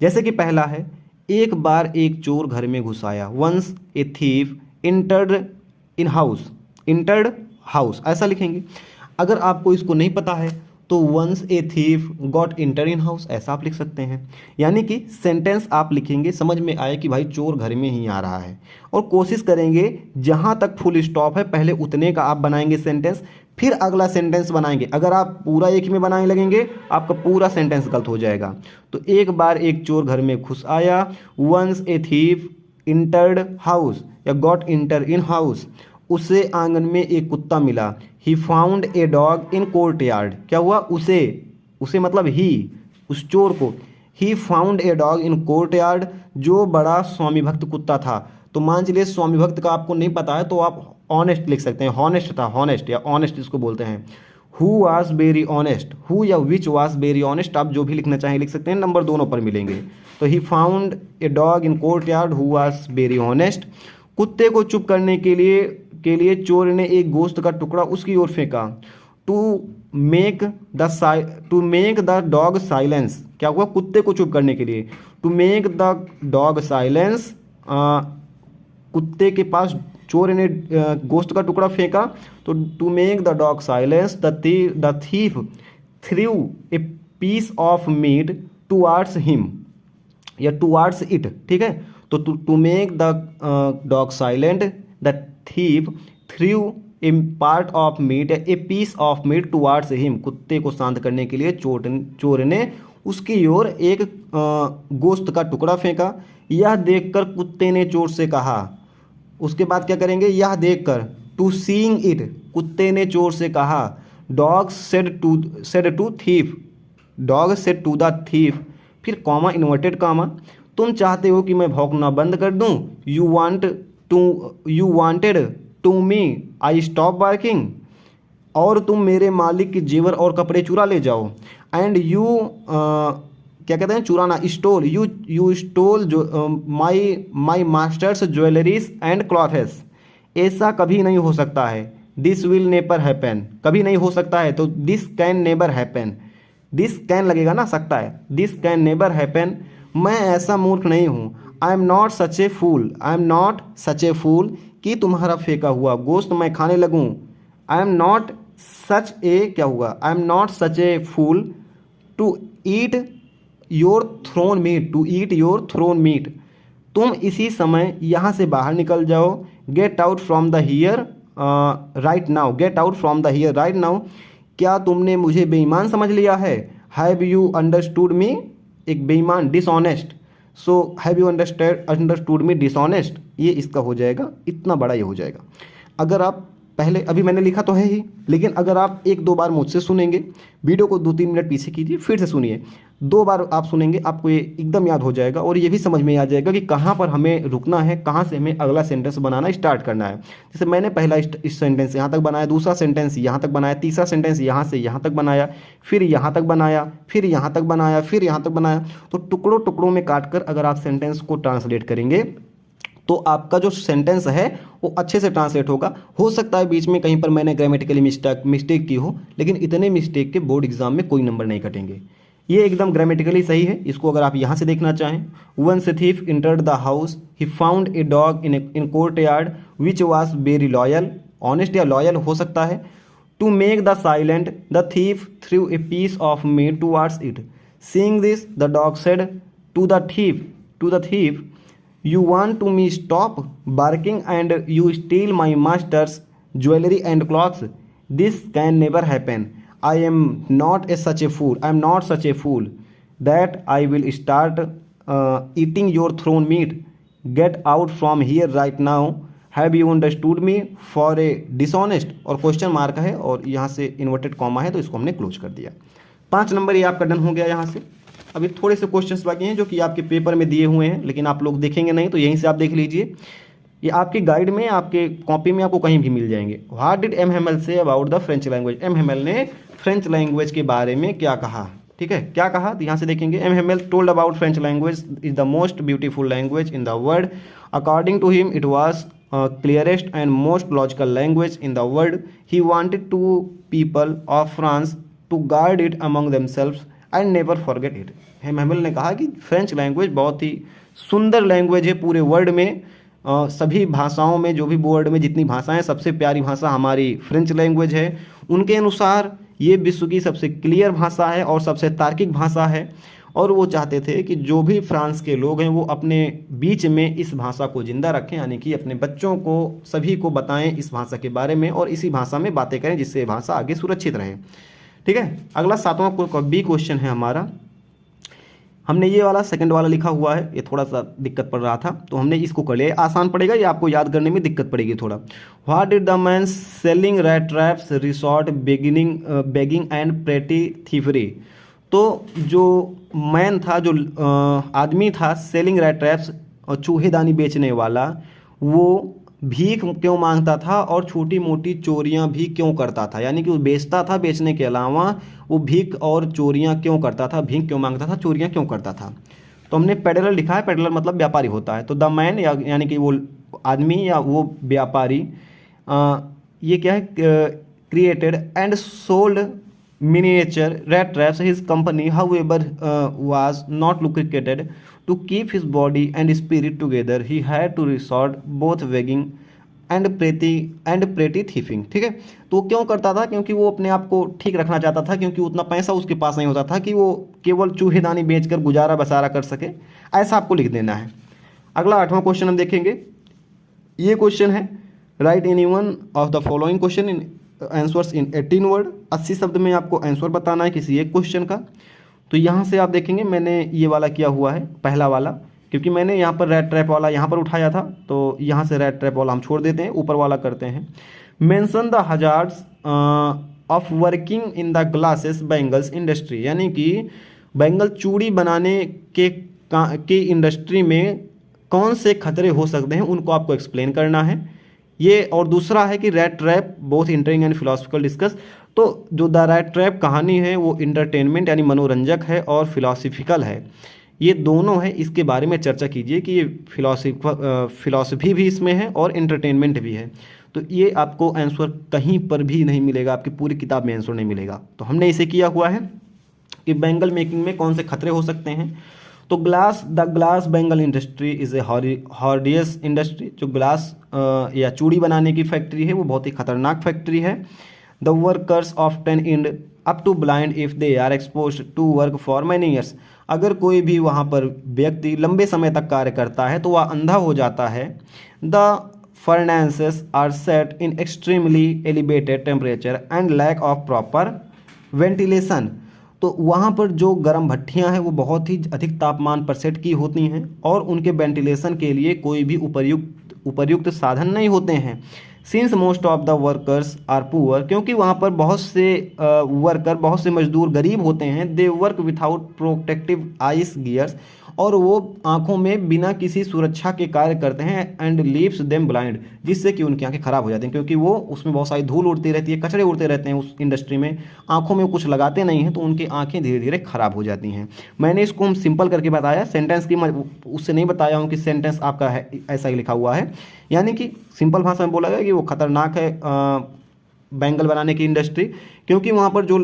जैसे कि पहला है, एक बार एक चोर घर में घुस आया, once a thief entered house, ऐसा लिखेंगे। अगर आपको इसको नहीं पता है तो once a thief got enter in house, ऐसा आप लिख सकते हैं। यानी कि सेंटेंस आप लिखेंगे, समझ में आए कि भाई चोर घर में ही आ रहा है, और कोशिश करेंगे जहां तक फुल स्टॉप है पहले उतने का आप बनाएंगे सेंटेंस, फिर अगला सेंटेंस बनाएंगे। अगर आप पूरा एक ही में बनाने लगेंगे आपका पूरा सेंटेंस गलत हो जाएगा। तो एक बार एक चोर घर में घुस आया, once a thief entered house या गॉट इंटर इन हाउस, उसे आंगन में एक कुत्ता मिला। He found a dog in courtyard, क्या हुआ, उसे मतलब ही, उस चोर को, he found a dog in courtyard, जो बड़ा स्वामी भक्त कुत्ता था। तो मान चलिए स्वामी भक्त का आपको नहीं पता है तो आप ऑनेस्ट लिख सकते हैं, हॉनेस्ट था, हॉनेस्ट या ऑनेस्ट इसको बोलते हैं। Who was very honest, who या विच वॉज वेरी ऑनेस्ट, आप जो भी लिखना चाहें लिख सकते हैं, नंबर दोनों पर मिलेंगे। तो ही found a dog in court yard who was very honest. कुत्ते को चुप करने के लिए चोर ने एक गोश्त का टुकड़ा उसकी ओर फेंका। To make the dog silence, क्या हुआ, कुत्ते को चुप करने के लिए। To make the dog silence, कुत्ते के पास चोर ने गोश्त का टुकड़ा फेंका, तो to make the dog silence the thief threw a piece of meat towards him या टुवार्ड्स इट। ठीक है, तो to make the dog silent the thief threw a part of meat, a piece of meat towards him, कुत्ते को शांत करने के लिए चोर ने उसकी ओर एक गोश्त का टुकड़ा फेंका। यह देखकर कुत्ते ने चोर से कहा, उसके बाद क्या करेंगे, यह देखकर, टू सीइंग इट, कुत्ते ने चोर से कहा। Dog said to thief, dog said to the thief, फिर कॉमा इन्वर्टेड कॉमा, तुम चाहते हो कि मैं भौंकना बंद कर दूं, you wanted to me I stop barking, और तुम मेरे मालिक के जेवर और कपड़े चुरा ले जाओ। एंड यू क्या कहते हैं, चुराना, स्टोल, यू स्टोल जो my masters jewelleries and clothes. ऐसा कभी नहीं हो सकता है, दिस विल नेवर हैपन, कभी नहीं हो सकता है, तो this can never happen, this can लगेगा ना, सकता है, दिस कैन नेवर हैपन, मैं ऐसा मूर्ख नहीं हूँ। I am not such a fool, I am not such a fool, कि तुम्हारा फेंका हुआ गोश्त मैं खाने लगूँ। आई एम नॉट सच ए, क्या हुआ, I am not such a fool to eat your thrown meat, to eat your thrown meat, तुम इसी समय यहाँ से बाहर निकल जाओ। Get out from the here right now, get out from the here right now, क्या तुमने मुझे बेईमान समझ लिया है। हैव यू अंडरस्टूड मी, एक बेईमान, dishonest, so have you understood me dishonest, ये इसका हो जाएगा, इतना बड़ा ये हो जाएगा। अगर आप पहले, अभी मैंने लिखा तो है ही, लेकिन अगर आप एक दो बार मुझसे सुनेंगे, वीडियो को 2-3 मिनट पीछे कीजिए, फिर से सुनिए, 2 बार आप सुनेंगे, आपको ये एकदम याद हो जाएगा, और ये भी समझ में आ जाएगा कि कहाँ पर हमें रुकना है, कहाँ से हमें अगला सेंटेंस बनाना स्टार्ट करना है। जैसे मैंने पहला इस सेंटेंस यहाँ तक बनाया, दूसरा सेंटेंस यहाँ तक बनाया, तीसरा सेंटेंस यहाँ से यहाँ तक बनाया, फिर यहाँ तक बनाया, फिर यहाँ तक बनाया, फिर यहाँ तक बनाया, तो टुकड़ों टुकड़ों में काट कर अगर आप सेंटेंस को ट्रांसलेट करेंगे तो आपका जो सेंटेंस है वो अच्छे से ट्रांसलेट होगा। हो सकता है बीच में कहीं पर मैंने ग्रामेटिकली मिस्टेक की हो, लेकिन इतने मिस्टेक के बोर्ड एग्जाम में कोई नंबर नहीं कटेंगे। ये एकदम ग्रामेटिकली सही है। इसको अगर आप यहाँ से देखना चाहें, once a thief entered the house, he found a dog in courtyard which was very loyal, honest या लॉयल हो सकता है। To make the silent, the thief threw a piece of meat towards it, seeing this the dog said to the thief, you want to me stop barking and you steal my master's jewelry and clothes, this can never happen, I am not such a fool, I am not such a fool that I will start eating your thrown meat, get out from here right now, have you understood me for a dishonest, और question mark है और यहाँ से inverted comma है, तो इसको हमने close कर दिया। 5 नंबर ये आपका डन हो गया यहाँ से। अभी थोड़े से क्वेश्चंस बाकी हैं जो कि आपके पेपर में दिए हुए हैं, लेकिन आप लोग देखेंगे नहीं, तो यहीं से आप देख लीजिए। ये आपकी गाइड में, आपके कॉपी में आपको कहीं भी मिल जाएंगे। What did M Hamel say about the French language, M Hamel ने फ्रेंच लैंग्वेज के बारे में क्या कहा, ठीक है, क्या कहा, तो यहाँ से देखेंगे। M Hamel told about French language is the most beautiful language in the world, according to him it was clearest and most logical language in the world, he wanted to people of France to guard it among themselves and never forget it. M Hamel ने कहा कि French language बहुत ही सुंदर language है पूरे world में, सभी भाषाओं में, जो भी वर्ल्ड में जितनी भाषाएं, सबसे प्यारी भाषा हमारी फ्रेंच लैंग्वेज है। उनके अनुसार ये विश्व की सबसे क्लियर भाषा है और सबसे तार्किक भाषा है, और वो चाहते थे कि जो भी फ्रांस के लोग हैं वो अपने बीच में इस भाषा को जिंदा रखें, यानी कि अपने बच्चों को, सभी को बताएं इस भाषा के बारे में और इसी भाषा में बातें करें, जिससे भाषा आगे सुरक्षित रहे। ठीक है, अगला 7वां बी क्वेश्चन है हमारा। हमने ये वाला सेकंड वाला लिखा हुआ है, ये थोड़ा सा दिक्कत पड़ रहा था, तो हमने इसको कर लिया। आसान पड़ेगा, ये आपको याद करने में दिक्कत पड़ेगी थोड़ा। What did the man selling rat traps resort begging and pretty thievery, तो जो मैन था, जो आदमी था, सेलिंग रैट ट्रैप्स, और चूहेदानी बेचने वाला, वो भीख क्यों मांगता था और छोटी मोटी चोरियां भी क्यों करता था, यानी कि वो बेचता था, बेचने के अलावा वो भीख और चोरियां क्यों करता था, भीख क्यों मांगता था, चोरियां क्यों करता था। तो हमने पेडलर लिखा है, पेडलर मतलब व्यापारी होता है, तो द मैन यानी कि वो आदमी या वो व्यापारी, ये क्या है, created and sold miniature rat traps, his company however was not lucrative to keep his body and spirit together he had to resort both begging and pretty thieving। ठीक है, तो वो क्यों करता था, क्योंकि वो अपने आप को ठीक रखना चाहता था, क्योंकि उतना पैसा उसके पास नहीं होता था कि वो केवल चूहेदानी बेचकर गुजारा बसारा कर सके, ऐसा आपको लिख देना है। अगला 8वां क्वेश्चन हम देखेंगे। ये क्वेश्चन है, right any one of the following question in answers in 18 word, 80 शब्द में आपको आंसर बताना है किसी एक क्वेश्चन का। तो यहाँ से आप देखेंगे मैंने ये वाला किया हुआ है, पहला वाला, क्योंकि मैंने यहाँ पर रैट ट्रैप वाला यहाँ पर उठाया था, तो यहाँ से रैट ट्रैप वाला हम छोड़ देते हैं, ऊपर वाला करते हैं। Mention the hazards of working in the glasses bangles industry, यानी कि बैंगल चूड़ी बनाने के इंडस्ट्री में कौन से खतरे हो सकते हैं उनको आपको एक्सप्लेन करना है ये। और दूसरा है कि rat trap both interesting and philosophical discuss. तो जो द रैट ट्रैप कहानी है वो इंटरटेनमेंट यानी मनोरंजक है और फिलोसफिकल है, ये दोनों है। इसके बारे में चर्चा कीजिए कि ये फिलॉसफी भी इसमें है और इंटरटेनमेंट भी है। तो ये आपको आंसर कहीं पर भी नहीं मिलेगा, आपकी पूरी किताब में आंसर नहीं मिलेगा। तो हमने इसे किया हुआ है कि बैंगल मेकिंग में कौन से खतरे हो सकते हैं। तो the glass bangle industry is a arduous industry. जो ग्लास या चूड़ी बनाने की फैक्ट्री है वो बहुत ही खतरनाक फैक्ट्री है। The workers often end up to blind if they are exposed to work for many years. अगर कोई भी वहाँ पर व्यक्ति लंबे समय तक कार्य करता है तो वह अंधा हो जाता है। The furnaces are set in extremely elevated temperature and lack of proper ventilation. तो वहाँ पर जो गर्म भट्टियाँ हैं वो बहुत ही अधिक तापमान पर सेट की होती हैं और उनके वेंटिलेशन के लिए कोई भी उपयुक्त साधन नहीं होते हैं। Since most of the workers are poor, क्योंकि वहाँ पर बहुत से मजदूर गरीब होते हैं। They work without protective eyes gears, और वो आंखों में बिना किसी सुरक्षा के कार्य करते हैं। एंड लीव्स देम ब्लाइंड, जिससे कि उनकी आंखें खराब हो जाती हैं, क्योंकि वो उसमें बहुत सारी धूल उड़ती रहती है, कचरे उड़ते रहते हैं उस इंडस्ट्री में। आंखों में कुछ लगाते नहीं हैं तो उनकी आंखें धीरे धीरे खराब हो जाती हैं। मैंने इसको हम सिंपल करके बताया, सेंटेंस की उससे नहीं बताया हूँ कि सेंटेंस आपका है ऐसा ही लिखा हुआ है। यानी कि सिंपल भाषा में बोला गया कि वो खतरनाक है बैंगल बनाने की इंडस्ट्री, क्योंकि वहाँ पर जो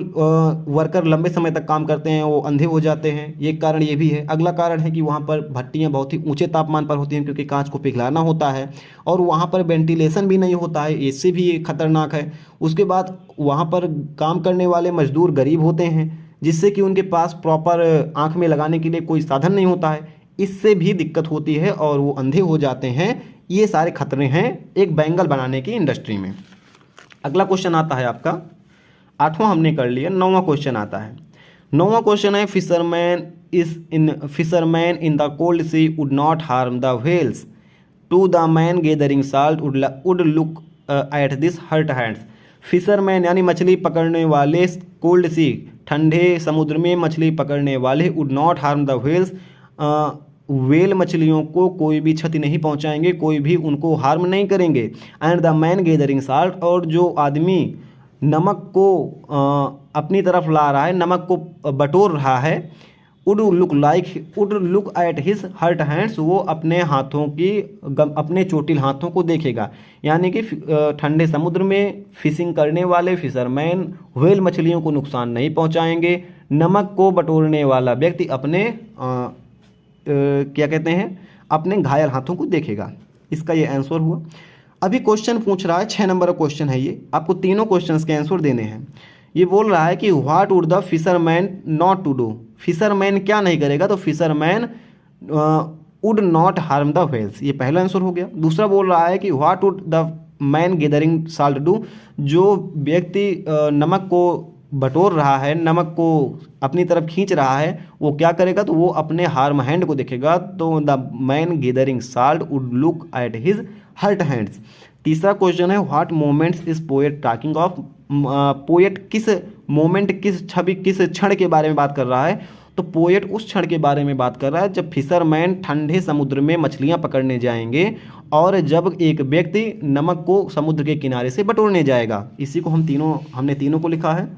वर्कर लंबे समय तक काम करते हैं वो अंधे हो जाते हैं। ये कारण ये भी है। अगला कारण है कि वहाँ पर भट्टियाँ बहुत ही ऊंचे तापमान पर होती हैं, क्योंकि कांच को पिघलाना होता है और वहाँ पर वेंटिलेशन भी नहीं होता है, इससे भी ये खतरनाक है। उसके बाद वहाँ पर काम करने वाले मजदूर गरीब होते हैं, जिससे कि उनके पास प्रॉपर आँख में लगाने के लिए कोई साधन नहीं होता है, इससे भी दिक्कत होती है और वो अंधे हो जाते हैं। ये सारे खतरे हैं एक बैंगल बनाने की इंडस्ट्री में। अगला क्वेश्चन आता है आपका, 8वां हमने कर लिया, 9वां क्वेश्चन आता है। 9वां क्वेश्चन है fisherman in the cold sea would not harm the whales to the man gathering salt would look at this hurt hands. Fisherman यानी मछली पकड़ने वाले, कोल्ड सी ठंडे समुद्र में मछली पकड़ने वाले, would not harm the whales well मछलियों को कोई भी क्षति नहीं पहुंचाएंगे, कोई भी उनको हार्म नहीं करेंगे। And the man gathering salt, और जो आदमी नमक को अपनी तरफ ला रहा है, नमक को बटोर रहा है, would look at his hurt hands, वो अपने हाथों की अपने चोटिल हाथों को देखेगा। यानी कि ठंडे समुद्र में फिशिंग करने वाले फिशरमैन व्हेल मछलियों को नुकसान नहीं पहुंचाएंगे। नमक को बटोरने वाला व्यक्ति अपने क्या कहते हैं, अपने घायल हाथों को देखेगा। इसका ये आंसर हुआ। अभी क्वेश्चन पूछ रहा है, 6 नंबर का क्वेश्चन है ये, आपको तीनों क्वेश्चंस के आंसर देने हैं। ये बोल रहा है कि what would the fisherman not to do. Fisherman क्या नहीं करेगा, तो fisherman would not harm the whales, ये पहला आंसर हो गया। दूसरा बोल रहा है कि what would the man gathering salt do, जो व्यक्ति नमक को बटोर रहा है, नमक को अपनी तरफ खींच रहा है, वो क्या करेगा, तो वो अपने हार्म हैंड को देखेगा। तो the man gathering salt would look at his hurt hands. तीसरा क्वेश्चन है what moments is poet talking of. Poet किस मोमेंट, किस छवि, किस क्षण के बारे में बात कर रहा है, तो पोएट उस क्षण के बारे में बात कर रहा है जब फिशरमैन ठंडे समुद्र में मछलियां पकड़ने जाएंगे और जब एक व्यक्ति नमक को समुद्र के किनारे से बटोरने जाएगा। इसी को हमने तीनों को लिखा है।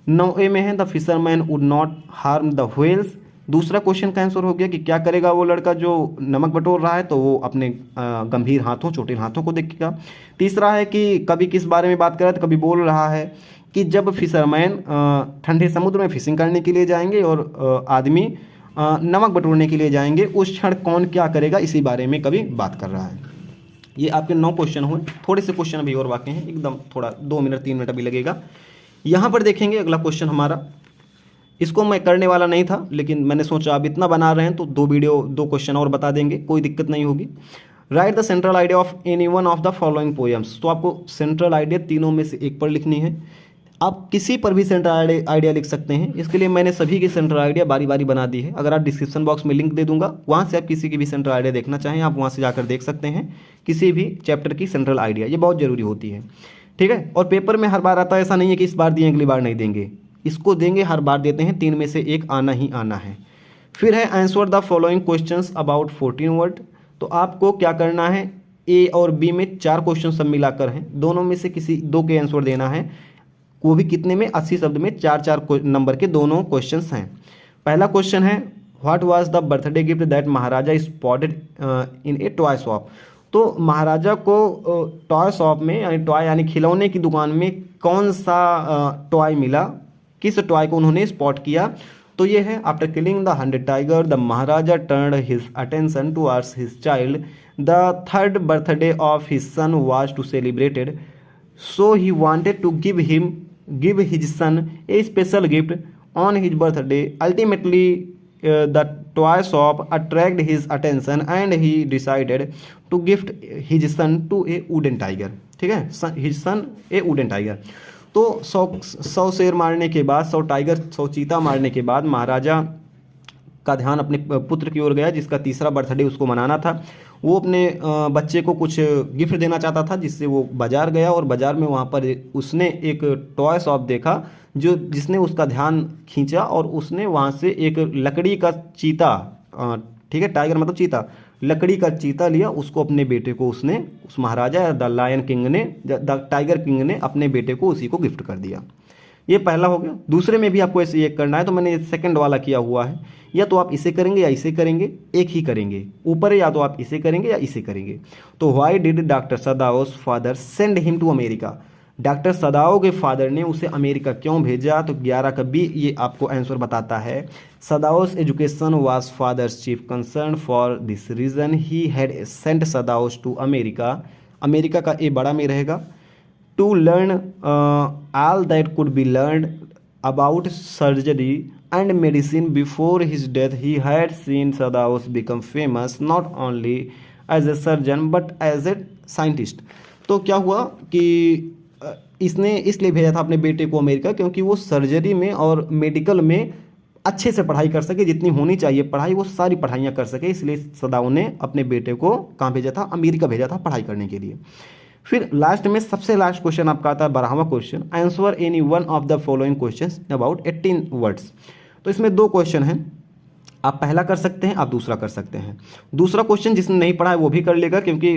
9A में है the fisherman would not harm the whales. दूसरा क्वेश्चन का आंसर हो गया कि क्या करेगा वो लड़का जो नमक बटोर रहा है, तो वो अपने गंभीर हाथों, चोटिल हाथों को देखेगा। तीसरा है कि कभी किस बारे में बात कर रहा है, तो कभी बोल रहा है कि जब फिशरमैन ठंडे समुद्र में फिशिंग करने के लिए जाएंगे और आदमी नमक बटोरने के लिए जाएंगे, उस क्षण कौन क्या करेगा, इसी बारे में कभी बात कर रहा है। ये आपके 9 क्वेश्चन हुए। थोड़े से क्वेश्चन अभी और बाकी हैं, एकदम थोड़ा 2 मिनट 3 मिनट अभी लगेगा। यहाँ पर देखेंगे अगला क्वेश्चन हमारा, इसको मैं करने वाला नहीं था लेकिन मैंने सोचा अब इतना बना रहे हैं तो 2 क्वेश्चन और बता देंगे, कोई दिक्कत नहीं होगी। Right the central idea of any one of the following poems. तो आपको सेंट्रल आइडिया तीनों में से एक पर लिखनी है। आप किसी पर भी सेंटर आइडिया लिख सकते हैं। इसके लिए मैंने सभी की सेंटर आइडिया बारी बारी बना दी है। अगर आप डिस्क्रिप्शन बॉक्स में लिंक दे दूंगा, वहाँ से आप किसी की भी सेंटर आइडिया देखना चाहें आप वहाँ से जाकर देख सकते हैं किसी भी चैप्टर की सेंट्रल आइडिया। ये बहुत ज़रूरी होती है, ठीक है। और पेपर में हर बार आता है, ऐसा नहीं है कि इस बार दिए अगली बार नहीं देंगे, इसको देंगे, हर बार देते हैं। 3 में से 1 आना ही आना है। फिर है answer the following questions about 14 word. तो आपको क्या करना है, ए और बी में 4 क्वेश्चन सब मिलाकर हैं, दोनों में से किसी 2 के आंसर देना है। वो भी कितने में, 80 शब्द में 4-4 नंबर के दोनों क्वेश्चंस हैं। पहला क्वेश्चन है what was the birthday gift that Maharaja spotted in A toy shop. तो महाराजा को टॉय शॉप में यानी खिलौने की दुकान में कौन सा टॉय मिला, किस टॉय को उन्होंने स्पॉट किया। तो ये है after killing the 100 tiger the maharaja turned his attention towards his child. The 3rd birthday of his son was to celebrated, so he wanted to give his son a special gift on his birthday. Ultimately, the toy shop attracted his attention and he decided to gift his son to a wooden tiger. ठीक है, his son a wooden tiger. तो 100 शेर मारने के बाद, 100 tiger 100 चीता मारने के बाद महाराजा का ध्यान अपने पुत्र की ओर गया जिसका 3रा बर्थडे उसको मनाना था। वो अपने बच्चे को कुछ गिफ्ट देना चाहता था, जिससे वो बाज़ार गया और बाज़ार में वहाँ पर उसने एक टॉय शॉप देखा जिसने उसका ध्यान खींचा और उसने वहाँ से एक लकड़ी का चीता, ठीक है, टाइगर मतलब चीता, लकड़ी का चीता लिया, उसको अपने बेटे को उसने, उस महाराजा द लायन किंग ने, द टाइगर किंग ने अपने बेटे को उसी को गिफ्ट कर दिया। ये पहला हो गया। दूसरे में भी आपको ऐसे ये करना है, तो मैंने सेकंड वाला किया हुआ है। या तो आप इसे करेंगे या इसे करेंगे, एक ही करेंगे ऊपर, या तो आप इसे करेंगे या इसे करेंगे। तो why did doctor Sadao's father send him to America. Doctor Sadao के फादर ने उसे अमेरिका क्यों भेजा। तो 11 का बी ये आपको आंसर बताता है। Sadao's education was father's chief concern, for this reason he had sent Sadao's to America. America का ए बड़ा में रहेगा। To learn all that could be learned about surgery and medicine. Before his death, he had seen Sadaos become famous not only as a surgeon but as a scientist. तो क्या हुआ कि इसने इसलिए भेजा था अपने बेटे को अमेरिका क्योंकि वो सर्जरी में और मेडिकल में अच्छे से पढ़ाई कर सके, जितनी होनी चाहिए पढ़ाई वो सारी पढ़ाइयाँ कर सके। इसलिए सदाओ ने अपने बेटे को कहाँ भेजा था, अमेरिका भेजा था पढ़ाई करने के लिए। फिर लास्ट में सबसे लास्ट क्वेश्चन आपका आता है 12वां question, answer any one of the following questions about 18 words. तो इसमें 2 क्वेश्चन हैं, आप पहला कर सकते हैं, आप दूसरा कर सकते हैं। दूसरा क्वेश्चन जिसने नहीं पढ़ा है वो भी कर लेगा, क्योंकि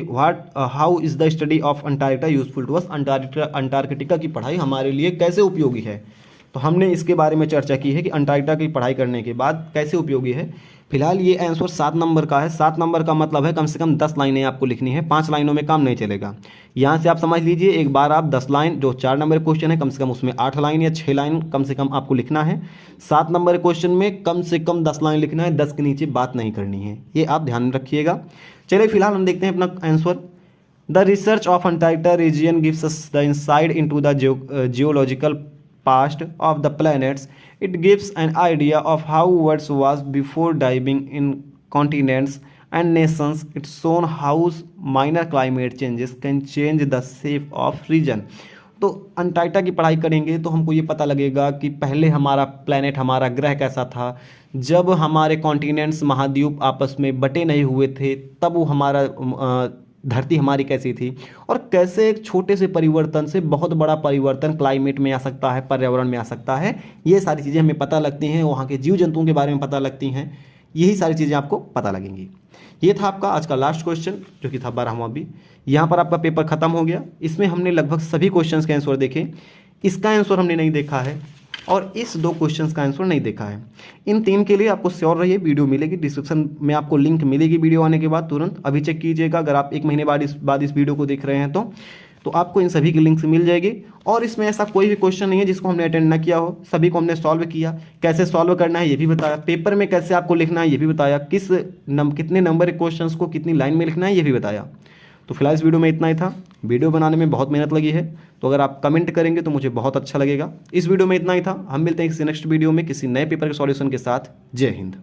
how is the study of Antarctica useful to us. Antarctica की पढ़ाई हमारे लिए कैसे उपयोगी है। तो हमने इसके बारे में चर्चा की है कि अंटार्कटिका की पढ़ाई करने के बाद कैसे उपयोगी है। फिलहाल ये आंसर 7 नंबर का है। 7 नंबर का मतलब है कम से कम 10 लाइनें आपको लिखनी है, 5 लाइनों में काम नहीं चलेगा। यहाँ से आप समझ लीजिए एक बार आप 10 लाइन, जो 4 नंबर क्वेश्चन है कम से कम उसमें 8 लाइन या 6 लाइन कम से कम आपको लिखना है। 7 नंबर क्वेश्चन में कम से कम 10 लाइन लिखना है, 10 के नीचे बात नहीं करनी है, ये आप ध्यान में रखिएगा। चलिए फिलहाल हम देखते हैं अपना answer. The research of Antarctica region gives us the insight into the geological past of the planets. It gives an idea of how Earth was before diving in continents and nations. It's shown how minor climate changes can change the shape of region. तो Antarctica की पढ़ाई करेंगे तो हमको ये पता लगेगा कि पहले हमारा प्लैनेट, हमारा ग्रह कैसा था, जब हमारे कॉन्टिनेंट्स, महाद्वीप आपस में बटे नहीं हुए थे, तब वो हमारा धरती हमारी कैसी थी, और कैसे एक छोटे से परिवर्तन से बहुत बड़ा परिवर्तन क्लाइमेट में आ सकता है, पर्यावरण में आ सकता है। ये सारी चीज़ें हमें पता लगती हैं, वहाँ के जीव जंतुओं के बारे में पता लगती हैं, यही सारी चीज़ें आपको पता लगेंगी। ये था आपका आज का लास्ट क्वेश्चन जो कि था 12वां बी। यहाँ पर आपका पेपर खत्म हो गया। इसमें हमने लगभग सभी क्वेश्चंस के आंसर देखे, इसका आंसर हमने नहीं देखा है और इस 2 क्वेश्चंस का आंसर नहीं देखा है। इन 3 के लिए आपको श्योर रहिए, वीडियो मिलेगी डिस्क्रिप्शन में, आपको लिंक मिलेगी वीडियो आने के बाद तुरंत। अभी चेक कीजिएगा, अगर आप 1 महीने बाद इस वीडियो को देख रहे हैं तो आपको इन सभी की लिंक्स मिल जाएगी। और इसमें ऐसा कोई भी क्वेश्चन नहीं है जिसको हमने अटेंड ना किया हो, सभी को हमने सॉल्व किया। कैसे सॉल्व करना है ये भी बताया, पेपर में कैसे आपको लिखना है ये भी बताया, कितने नंबर के क्वेश्चन को कितनी लाइन में लिखना है ये भी बताया। तो फिलहाल इस वीडियो में इतना ही था। वीडियो बनाने में बहुत मेहनत लगी है, तो अगर आप कमेंट करेंगे तो मुझे बहुत अच्छा लगेगा। इस वीडियो में इतना ही था। हम मिलते हैं किसी नेक्स्ट वीडियो में किसी नए पेपर के सॉल्यूशन के साथ। जय हिंद।